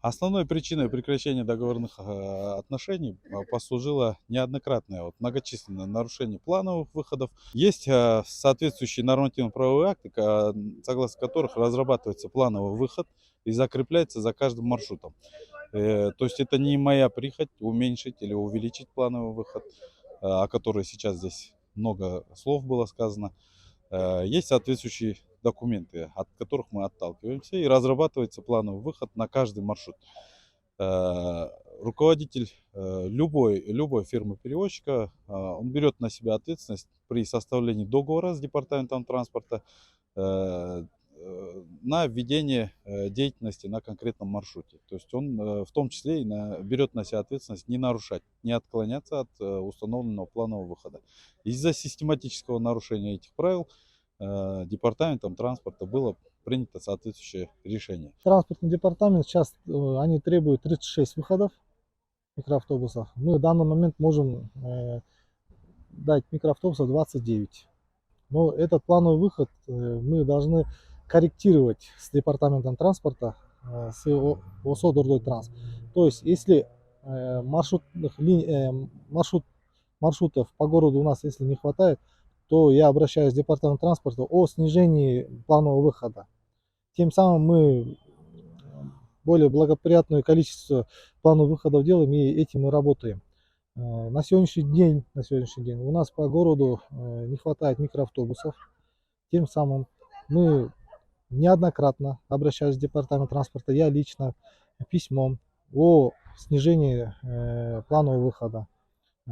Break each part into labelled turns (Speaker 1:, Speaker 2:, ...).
Speaker 1: Основной причиной прекращения договорных отношений послужило неоднократное многочисленное нарушение плановых выходов. Есть соответствующие нормативно-правовые акты, согласно которых разрабатывается плановый выход и закрепляется за каждым маршрутом. То есть это не моя прихоть уменьшить или увеличить плановый выход, о которой сейчас здесь много слов было сказано. Есть соответствующие документы, от которых мы отталкиваемся, и разрабатывается плановый выход на каждый маршрут. Руководитель любой фирмы-перевозчика, он берет на себя ответственность при составлении договора с департаментом транспорта на ведение деятельности на конкретном маршруте. То есть он в том числе и берет на себя ответственность не нарушать, не отклоняться от установленного планового выхода. Из-за систематического нарушения этих правил департаментом транспорта было принято соответствующее решение.
Speaker 2: Транспортный департамент сейчас они требуют 36 выходов микроавтобусов. Мы в данный момент можем дать микроавтобусов 29. Но этот плановый выход мы должны корректировать с департаментом транспорта, с ОСО Дордойтранс. То есть, если маршрутов по городу у нас если не хватает, то я обращаюсь в департамент транспорта о снижении планового выхода. Тем самым мы более благоприятное количество плановых выходов делаем, и этим мы работаем. На сегодняшний день у нас по городу не хватает микроавтобусов. Тем самым мы неоднократно обращались в департамент транспорта, я лично, письмом о снижении планового выхода.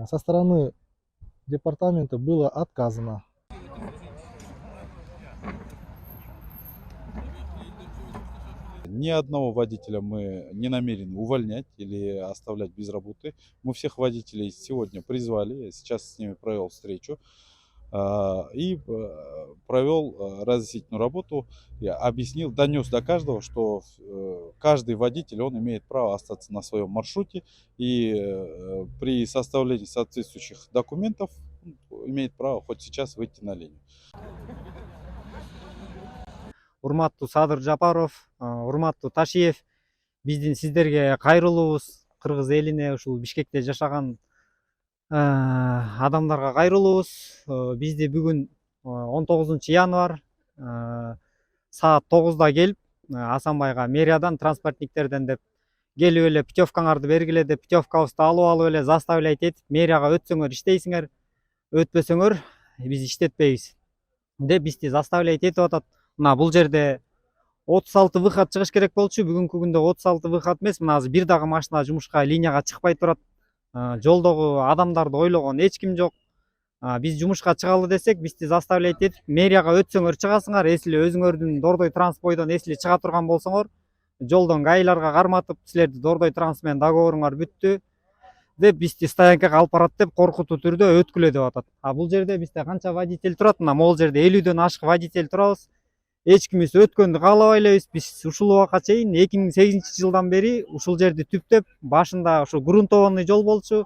Speaker 2: Со стороны департамента было отказано.
Speaker 1: Ни одного водителя мы не намерены увольнять или оставлять без работы. Мы всех водителей сегодня призвали, я сейчас с ними провел встречу и провел разъяснительную работу. Я объяснил, донес до каждого, что каждый водитель, он имеет право остаться на своем маршруте и при составлении соответствующих документов имеет право хоть сейчас выйти на линию.
Speaker 3: Урматтуу Садыр Жапаров, урматтуу Ташиев, биздин сиздерге кайрылуубуз. Кыргыз элине, ушул Бишкекте жашаган адамдарга кайрылуубуз. Бизди бүгүн 19 январь саат 9-да келип, Асанбайга мэриядан транспортниктерден деп келип эле путевкаңарды бергиле деп путевкабызды алып эле заставлять этип, мэрияга өтсөңөр иштейсиңер, өтпөсөңөр биз иштетпейбиз деп бизди заставлять этип атат. Мына бул жерде 36 выход чыгыш керек болчу. Бүгүнкү күндө 36 выход эмес. Мына азыр бир дагы машина жумушка линияга чыкпай турат. Жолдогу адамдарды ойлогон эч ким жок. Биз жумушка чыгалы десек, бизди заставлять этип, мэрияга өтсөңөр чыгасыңар, эсли өзүңөрдүн Дордой транс бойдон эсли чыга турган болсоңор, жолдон гаиларга карматып, силерди Дордой транс менен договоруңар бүттү деп бизди стоянкага алып барат деп коркутуу түрдө өткүлө деп атат. Бул жерде бизде канча водитель турат? Мына могул жерде 50дөн ашык водитель турабыз. Эч кимибиз өткөндү каалабай элебиз. Биз ушул убакка чейин 2008-жылдан бери ушул жерди түптөп, башында ушу грунтованный жол болчу.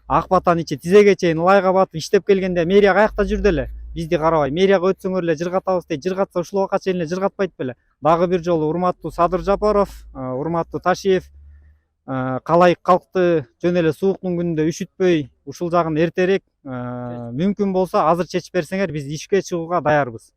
Speaker 3: Акбатан ичи тизеге чейин ылайга батып иштеп келгенде мэрия каякта жүрдү эле? Бизди карабай, мэрияга өтсөңөр эле жыргатабыз дейт. Жыргатса ушул убакка чейин эле жыргатпайт беле? Дагы бир жолу урматтуу Садыр Жапаров, урматтуу Ташиев, калайык калкты жөн эле сууктун күнүндө үшүтпөй, ушул жагын эртерээк мүмкүн болсо азыр чечип берсеңер, биз ишке чыгууга даярбыз.